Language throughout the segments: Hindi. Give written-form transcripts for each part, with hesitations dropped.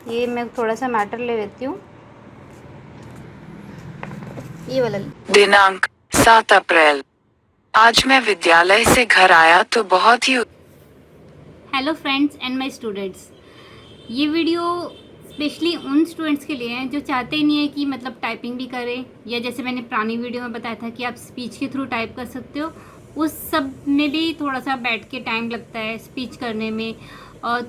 ये मैं थोड़ा सा मैटर ले लेती हूँ, ये वाला। दिनांक 7 अप्रैल। आज मैं विद्यालय से घर आया तो बहुत ही। Hello friends and my students, ये वीडियो स्पेशली उन स्टूडेंट्स के लिए हैं जो चाहते ही नहीं है कि मतलब टाइपिंग भी करें, या जैसे मैंने पुरानी वीडियो में बताया था कि आप स्पीच के थ्रू टाइप कर सकते हो, उस सब में भी थोड़ा सा बैठ के टाइम लगता है स्पीच करने में।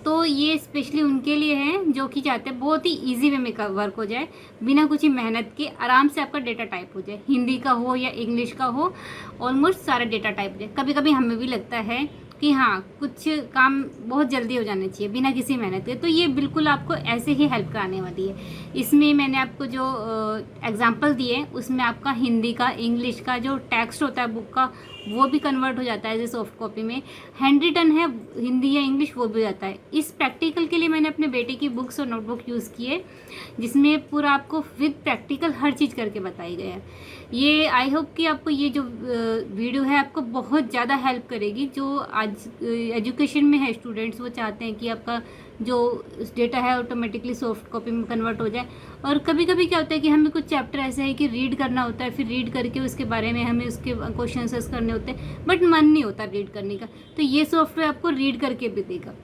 तो ये स्पेशली उनके लिए है जो कि चाहते हैं बहुत ही इजी वे में वर्क हो जाए, बिना कुछ ही मेहनत के आराम से आपका डेटा टाइप हो जाए, हिंदी का हो या इंग्लिश का हो, ऑलमोस्ट सारा डेटा टाइप हो जाए। कभी कभी हमें भी लगता है कि हाँ कुछ काम बहुत जल्दी हो जाने चाहिए बिना किसी मेहनत के, तो ये बिल्कुल आपको ऐसे ही हेल्प कराने वाली है। इसमें मैंने आपको जो एग्जांपल दिए उसमें आपका हिंदी का, इंग्लिश का जो टेक्स्ट होता है बुक का वो भी कन्वर्ट हो जाता है जैसे सॉफ्ट कॉपी में, हैंड रिटन है हिंदी या इंग्लिश वो भी हो जाता है। इस प्रैक्टिकल के लिए मैंने अपने बेटे की बुक्स और नोटबुक यूज़ किए जिसमें पूरा आपको विद प्रैक्टिकल हर चीज़ करके बताई गई है। ये आई होप कि आपको ये जो वीडियो है आपको बहुत ज़्यादा हेल्प करेगी। जो आज एजुकेशन में है स्टूडेंट्स वो चाहते हैं कि आपका जो डेटा है ऑटोमेटिकली सॉफ्ट कॉपी में कन्वर्ट हो जाए। और कभी कभी क्या होता है कि हमें कुछ चैप्टर ऐसे है कि रीड करना होता है, फिर रीड करके उसके बारे में हमें उसके क्वेश्चन आंसर्स करने होते हैं, बट मन नहीं होता रीड करने का, तो ये सॉफ्टवेयर आपको रीड करके भी देगा।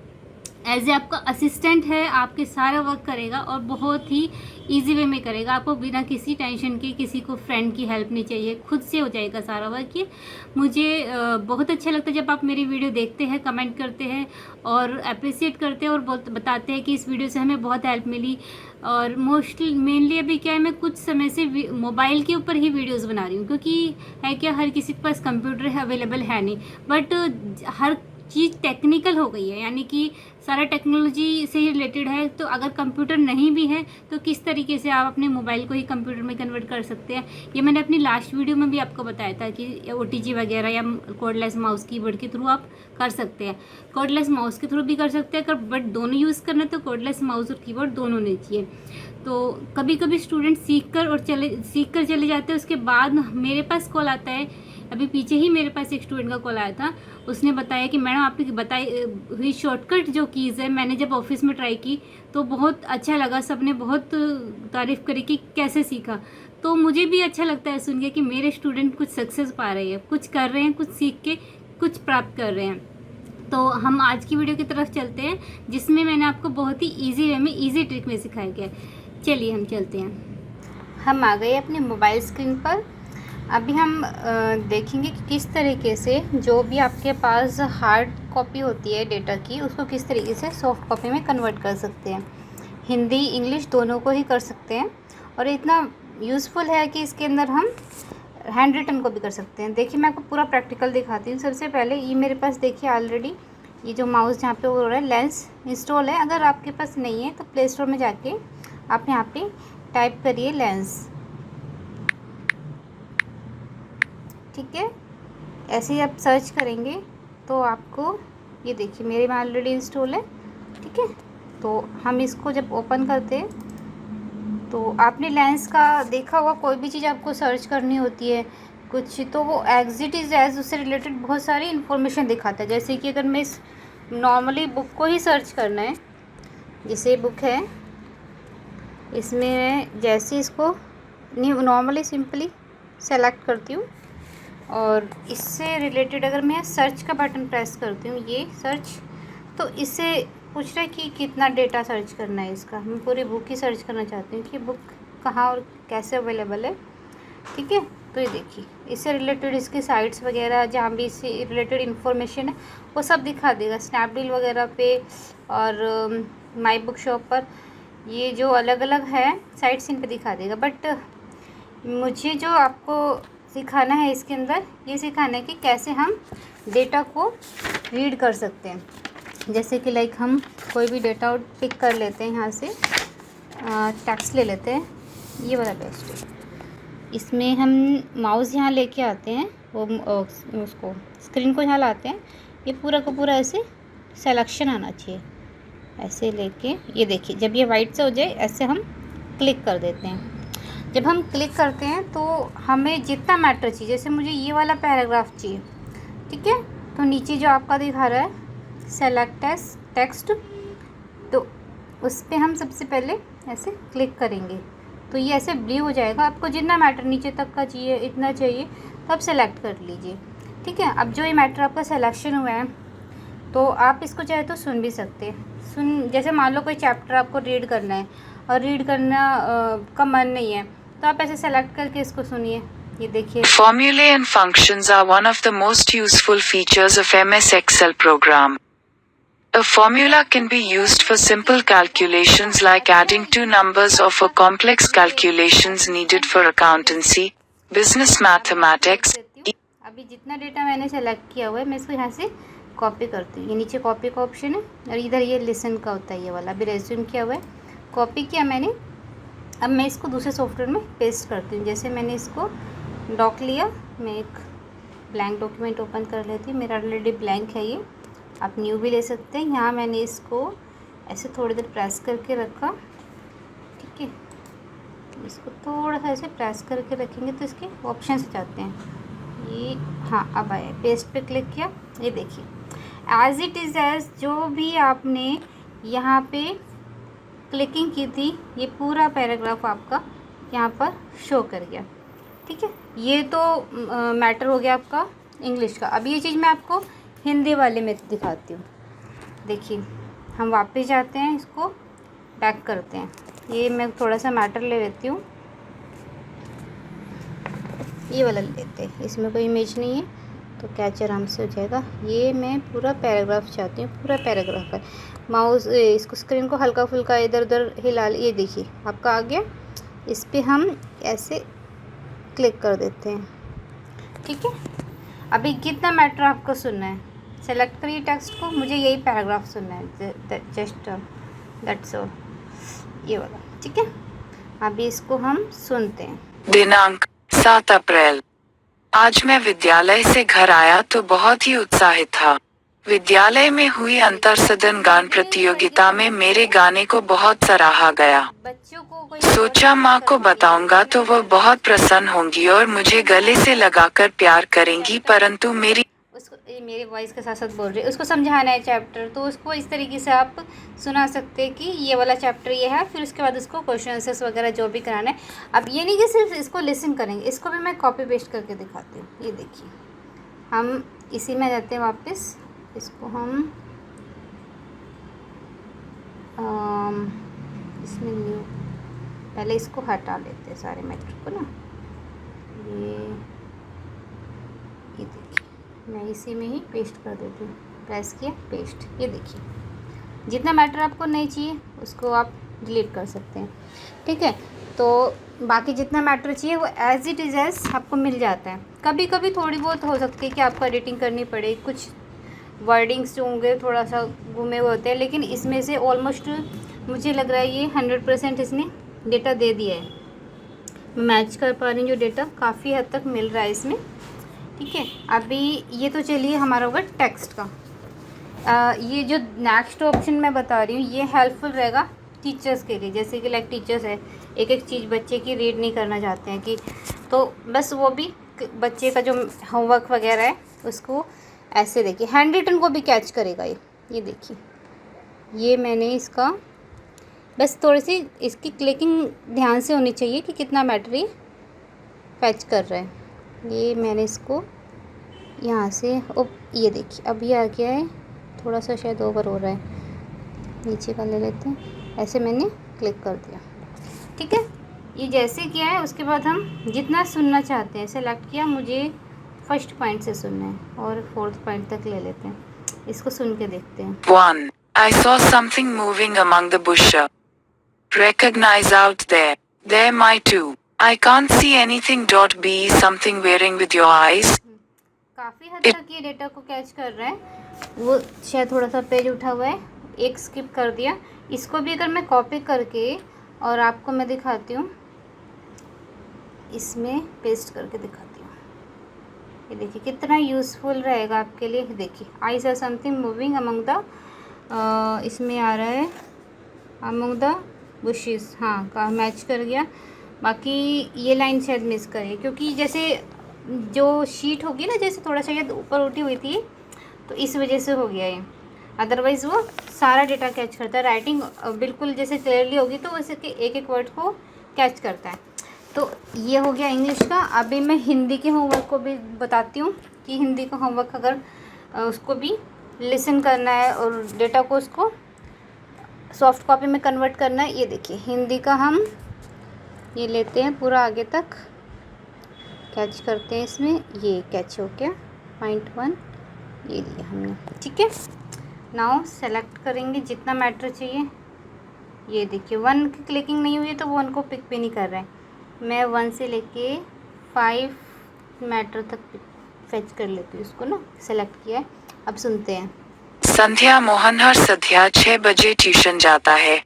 एज ए आपका असिस्टेंट है, आपके सारा वर्क करेगा और बहुत ही इजी वे में करेगा, आपको बिना किसी टेंशन के, किसी को फ्रेंड की हेल्प नहीं चाहिए, खुद से हो जाएगा सारा वर्क ये। मुझे बहुत अच्छा लगता है जब आप मेरी वीडियो देखते हैं, कमेंट करते हैं और अप्रिसिएट करते हैं और बहुत बताते हैं कि इस वीडियो से हमें बहुत हेल्प मिली। और मोस्टली मेनली अभी क्या है, मैं कुछ समय से मोबाइल के ऊपर ही वीडियोस बना रही हूँ, क्योंकि है क्या हर किसी के पास कंप्यूटर अवेलेबल है नहीं, बट हर चीज़ टेक्निकल हो गई है, यानी कि सारा टेक्नोलॉजी से ही रिलेटेड है। तो अगर कंप्यूटर नहीं भी है तो किस तरीके से आप अपने मोबाइल को ही कंप्यूटर में कन्वर्ट कर सकते हैं, ये मैंने अपनी लास्ट वीडियो में भी आपको बताया था कि OTG वगैरह या कोडलेस माउस कीबोर्ड के थ्रू आप कर सकते हैं। कोडलेस माउस के थ्रू भी कर सकते हैं अगर, बट दोनों यूज़ करना तो कोडलेस माउस और कीबोर्ड दोनों नहीं चाहिए। तो कभी कभी स्टूडेंट सीख कर चले जाते हैं, उसके बाद मेरे पास कॉल आता है। अभी पीछे ही मेरे पास एक स्टूडेंट का कॉल आया था, उसने बताया कि मैडम आपकी बताई हुई शॉर्टकट जो कीज़ है मैंने जब ऑफिस में ट्राई की तो बहुत अच्छा लगा, सबने बहुत तारीफ़ करी कि कैसे सीखा। तो मुझे भी अच्छा लगता है सुन के कि मेरे स्टूडेंट कुछ सक्सेस पा रहे हैं, कुछ कर रहे हैं, कुछ सीख के कुछ प्राप्त कर रहे हैं। तो हम आज की वीडियो की तरफ चलते हैं जिसमें मैंने आपको बहुत ही ईजी वे में, ईजी ट्रिक में सिखाया गया है। चलिए हम चलते हैं। हम आ गए अपने मोबाइल स्क्रीन पर। अभी हम देखेंगे कि किस तरीके से जो भी आपके पास हार्ड कॉपी होती है डेटा की, उसको किस तरीके से सॉफ्ट कॉपी में कन्वर्ट कर सकते हैं। हिंदी इंग्लिश दोनों को ही कर सकते हैं और इतना यूज़फुल है कि इसके अंदर हम हैंड रिटन को भी कर सकते हैं। देखिए मैं आपको पूरा प्रैक्टिकल दिखाती हूँ। सबसे पहले ये मेरे पास देखिए ऑलरेडी ये जो माउस जहाँ पे हो रहा है लेंस इंस्टॉल है। अगर आपके पास नहीं है तो प्ले स्टोर में जाके आप यहाँ पे टाइप करिए लेंस, ठीक है। ऐसे ही आप सर्च करेंगे तो आपको ये देखिए मेरे में ऑलरेडी इंस्टॉल है, ठीक है। तो हम इसको जब ओपन करते हैं तो आपने लेंस का देखा होगा, कोई भी चीज़ आपको सर्च करनी होती है कुछ, तो वो एग्जिट इज एज उससे रिलेटेड बहुत सारी इन्फॉर्मेशन दिखाता है। जैसे कि अगर मैं इस नॉर्मली बुक को ही सर्च करना है, जैसे बुक है इसमें मैं जैसे इसको नॉर्मली सिंपली सेलेक्ट करती हूँ और इससे रिलेटेड अगर मैं सर्च का बटन प्रेस करती हूँ, ये सर्च, तो इससे पूछ रहा है कि कितना डेटा सर्च करना है इसका। मैं पूरी बुक ही सर्च करना चाहती हूँ कि बुक कहाँ और कैसे अवेलेबल है, ठीक है। तो ये देखिए इससे रिलेटेड इसकी साइट्स वगैरह जहाँ भी इससे रिलेटेड इन्फॉर्मेशन है वो सब दिखा देगा, स्नैपडील वगैरह पे और माई बुक शॉप पर, ये जो अलग अलग है साइट्स इन पर दिखा देगा। बट मुझे जो आपको सिखाना है इसके अंदर, ये सिखाना है कि कैसे हम डेटा को रीड कर सकते हैं। जैसे कि लाइक हम कोई भी डेटा पिक कर लेते हैं, यहाँ से टेक्स्ट ले लेते हैं, ये वाला टेक्स्ट है। इसमें हम माउस यहाँ लेके आते हैं, वो उसको स्क्रीन को यहाँ लाते हैं, ये पूरा का पूरा ऐसे सेलेक्शन आना चाहिए, ऐसे लेके ये देखिए जब ये वाइट से हो जाए ऐसे हम क्लिक कर देते हैं। जब हम क्लिक करते हैं तो हमें जितना मैटर चाहिए, जैसे मुझे ये वाला पैराग्राफ चाहिए, ठीक है, तो नीचे जो आपका दिखा रहा है सेलेक्ट टेक्स्ट, तो उस पर हम सबसे पहले ऐसे क्लिक करेंगे तो ये ऐसे ब्लू हो जाएगा। आपको जितना मैटर नीचे तक का चाहिए, इतना चाहिए तो आप सेलेक्ट कर लीजिए। ठीक है, अब जो ये मैटर आपका सिलेक्शन हुआ है तो आप इसको चाहे तो सुन भी सकते हैं। जैसे मान लो कोई चैप्टर आपको रीड करना है और रीड करना का मन नहीं है तो आप ऐसे सेलेक्ट करके इसको सुनिए। ये देखिए, Formulae and functions are one of the most useful features of MS Excel program. A formula can be used for simple calculations like adding two numbers or for complex calculations needed for accountancy, business mathematics. अभी जितना डेटा मैंने सेलेक्ट किया हुआ है मैं इसको यहाँ से कॉपी करती हूँ। ये नीचे कॉपी का ऑप्शन है और इधर ये लिसन का होता है, ये वाला अभी रेज्यूम किया हुआ है, कॉपी किया मैंने। अब मैं इसको दूसरे सॉफ्टवेयर में पेस्ट करती हूँ। जैसे मैंने इसको डॉक लिया, मैं एक ब्लैंक डॉक्यूमेंट ओपन कर लेती हूँ। मेरा ऑलरेडी ब्लैंक है ये, आप न्यू भी ले सकते हैं। यहाँ मैंने इसको ऐसे थोड़ी देर प्रेस करके रखा। ठीक है, इसको थोड़ा सा ऐसे प्रेस करके रखेंगे तो इसके ऑप्शन से जाते हैं। ये हाँ अब आया, पेस्ट पे क्लिक किया। ये देखिए एज इट इज़ एज जो भी आपने यहाँ पे क्लिकिंग की थी ये पूरा पैराग्राफ आपका यहाँ पर शो कर गया। ठीक है, ये तो मैटर हो गया आपका इंग्लिश का। अब ये चीज़ मैं आपको हिंदी वाले में दिखाती हूँ। देखिए हम वापस जाते हैं, इसको बैक करते हैं। ये मैं थोड़ा सा मैटर ले लेती हूँ, ये वाला ले लेते हैं, इसमें कोई इमेज नहीं है तो कैच आराम से हो जाएगा। ये मैं पूरा पैराग्राफ चाहती हूँ, पूरा पैराग्राफ है। माउस इसको स्क्रीन को हल्का फुल्का इधर उधर हिला, ये देखिए आपका आ गया। इस पर हम ऐसे क्लिक कर देते हैं। ठीक है, अभी कितना मैटर आपको सुनना है सेलेक्ट करिए टेक्स्ट को। मुझे यही पैराग्राफ सुनना है, जस्ट दैट्स ऑल, ये वाला। ठीक है, अभी इसको हम सुनते हैं। दिनांक 7 अप्रैल। आज मैं विद्यालय से घर आया तो बहुत ही उत्साहित था। विद्यालय में हुई अंतर सदन गान प्रतियोगिता में मेरे गाने को बहुत सराहा गया। बच्चों को सोचा माँ को बताऊंगा तो वह बहुत प्रसन्न होंगी और मुझे गले से लगाकर प्यार करेंगी, परंतु मेरे वॉइस के साथ साथ बोल रही है, उसको समझाना है चैप्टर, तो उसको इस तरीके से आप सुना सकते हैं कि ये वाला चैप्टर ये है। फिर उसके बाद उसको क्वेश्चन आंसर्स वगैरह जो भी कराना है। अब ये नहीं कि सिर्फ इसको लिसन करेंगे, इसको भी मैं कॉपी पेस्ट करके दिखाती हूँ। ये देखिए हम इसी में जाते हैं वापस, इसको हम इसमें न्यू, पहले इसको हटा लेते हैं सारे मैटर को ना। ये देखिए मैं इसी में ही पेस्ट कर देती हूँ, प्रेस किया पेस्ट। ये देखिए जितना मैटर आपको नहीं चाहिए उसको आप डिलीट कर सकते हैं। ठीक है, तो बाकी जितना मैटर चाहिए वो एज इट इज़ एज आपको मिल जाता है। कभी कभी थोड़ी बहुत हो सकती है कि आपको एडिटिंग करनी पड़े, कुछ वर्डिंग्स जो होंगे थोड़ा सा घूमे हुए होते हैं, लेकिन इसमें से ऑलमोस्ट मुझे लग रहा है ये 100% इसने डेटा दे दिया है। मैं मैच कर पा रही हूँ, जो डेटा काफ़ी हद तक मिल रहा है इसमें। ठीक है, अभी ये तो चलिए हमारा होगा टेक्स्ट का। ये जो नेक्स्ट ऑप्शन मैं बता रही हूँ ये हेल्पफुल रहेगा टीचर्स के लिए। जैसे कि लाइक टीचर्स है, एक एक चीज़ बच्चे की रीड नहीं करना चाहते हैं कि, तो बस वो भी बच्चे का जो होमवर्क वगैरह है उसको ऐसे देखिए हैंड रिटन को भी कैच करेगा ये देखिए। ये मैंने इसका बस थोड़ी सी इसकी क्लिकिंग ध्यान से होनी चाहिए कि कितना मैटर ये फैच कर रहा है। ये मैंने इसको यहाँ से ये देखिए अब ये आ गया है, थोड़ा सा शायद ओवर हो रहा है, नीचे का ले लेते हैं। ऐसे मैंने क्लिक कर दिया। ठीक है, ये जैसे किया है उसके बाद हम जितना सुनना चाहते हैं सेलेक्ट किया, मुझे फर्स्ट पॉइंट से सुनना है और 4th पॉइंट तक ले लेते हैं। इसको सुन के देखते हैं। 1. I saw something moving among the bushes. Recognize out there. There my 2. I can't see anything. Be something wearing with your eyes. काफ़ी हद तक ये डेटा को कैच कर रहा है। वो शायद थोड़ा सा पेज उठा हुआ है, एक स्किप कर दिया। इसको भी अगर मैं कॉपी करके और आपको मैं दिखाती हूँ, इसमें पेस्ट करके दिखाती हूँ। ये देखिए कितना यूज़फुल रहेगा आपके लिए। देखिए आई सा समथिंग मूविंग अमंग द, इसमें आ रहा है अमंग द बुशेस, हाँ का मैच कर गया। बाकी ये लाइन शायद मिस करिए क्योंकि जैसे जो शीट होगी ना, जैसे थोड़ा सा शायद ऊपर उठी हुई थी तो इस वजह से हो गया ये। अदरवाइज़ वो सारा डेटा कैच करता है। राइटिंग बिल्कुल जैसे क्लियरली होगी तो वैसे कि एक एक वर्ड को कैच करता है। तो ये हो गया इंग्लिश का। अभी मैं हिंदी के होमवर्क को भी बताती हूँ कि हिंदी का होमवर्क अगर उसको भी लिसन करना है और डेटा को उसको सॉफ्ट कॉपी में कन्वर्ट करना है। ये देखिए हिंदी का हम ये लेते हैं पूरा आगे तक कैच करते हैं। इसमें ये कैच हो गया .1 ये लिया हमने, ठीक है। नाउ सेलेक्ट करेंगे जितना मैटर चाहिए। ये देखिए 1 की क्लिकिंग नहीं हुई है तो वो 1 को पिक भी नहीं कर रहा है। मैं 1 से लेके 5 मैटर तक फेच कर लेती हूँ इसको ना, सेलेक्ट किया है। अब सुनते हैं। संध्या मोहन हर संध्या 6 बजे ट्यूशन जाता है,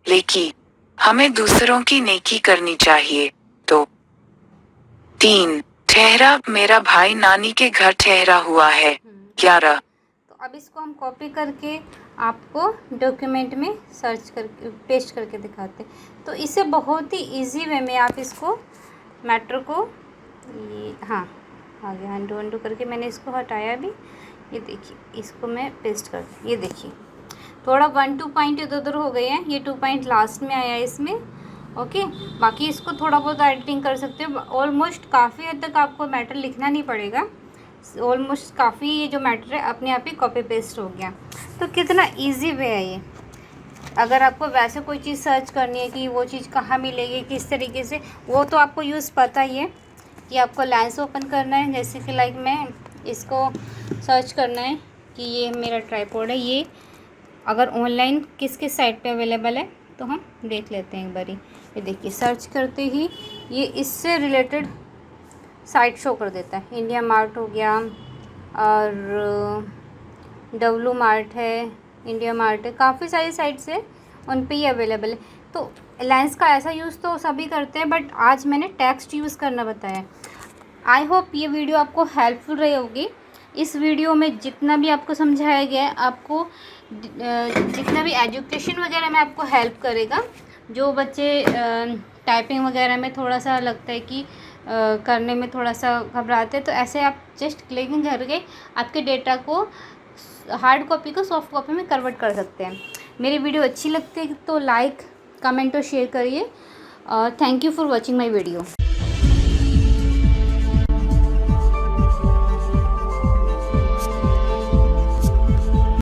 लेकिन हमें दूसरों की नेकी करनी चाहिए। तो 3 ठहरा मेरा भाई नानी के घर ठहरा हुआ है। 11 तो अब इसको हम कॉपी करके आपको डॉक्यूमेंट में सर्च करके पेस्ट करके दिखाते हैं। तो इसे बहुत ही इजी वे में आप इसको मैटर को ये हाँ आ गया अंडू करके मैंने इसको हटाया भी। ये देखिए इसको मैं पेस्ट कर, ये देखिए थोड़ा 1-2 पॉइंट इधर उधर हो गए हैं। ये 2 पॉइंट लास्ट में आया है इसमें, ओके। बाकी इसको थोड़ा बहुत एडिटिंग कर सकते हो। ऑलमोस्ट काफ़ी हद तक आपको मैटर लिखना नहीं पड़ेगा। ऑलमोस्ट काफ़ी ये जो मैटर है अपने आप ही कॉपी पेस्ट हो गया। तो कितना इजी वे है ये। अगर आपको वैसे कोई चीज़ सर्च करनी है कि वो चीज़ कहाँ मिलेगी किस तरीके से, वो तो आपको यूज़ पता ही है कि आपको लेंस ओपन करना है। जैसे कि लाइक मैं इसको सर्च करना है कि ये मेरा ट्राइपॉड है, ये अगर ऑनलाइन किस किस साइट पे अवेलेबल है तो हम देख लेते हैं एक बारी। ये देखिए सर्च करते ही ये इससे रिलेटेड साइट शो कर देता है। इंडिया मार्ट हो गया और डब्लू मार्ट है, इंडिया मार्ट है, काफ़ी सारी साइट्स है उन पे ही अवेलेबल है। तो लेंस का ऐसा यूज़ तो सभी करते हैं, बट आज मैंने टेक्स्ट यूज़ करना बताया। आई होप ये वीडियो आपको हेल्पफुल रही होगी। इस वीडियो में जितना भी आपको समझाया गया है, आपको जितना भी एजुकेशन वगैरह में आपको हेल्प करेगा। जो बच्चे टाइपिंग वगैरह में थोड़ा सा लगता है कि करने में थोड़ा सा घबराते हैं, तो ऐसे आप जस्ट क्लिकिंग करके आपके डेटा को हार्ड कॉपी को सॉफ्ट कॉपी में कन्वर्ट कर सकते हैं। मेरी वीडियो अच्छी लगती है तो लाइक कमेंट और शेयर करिए। Thank you for watching my video.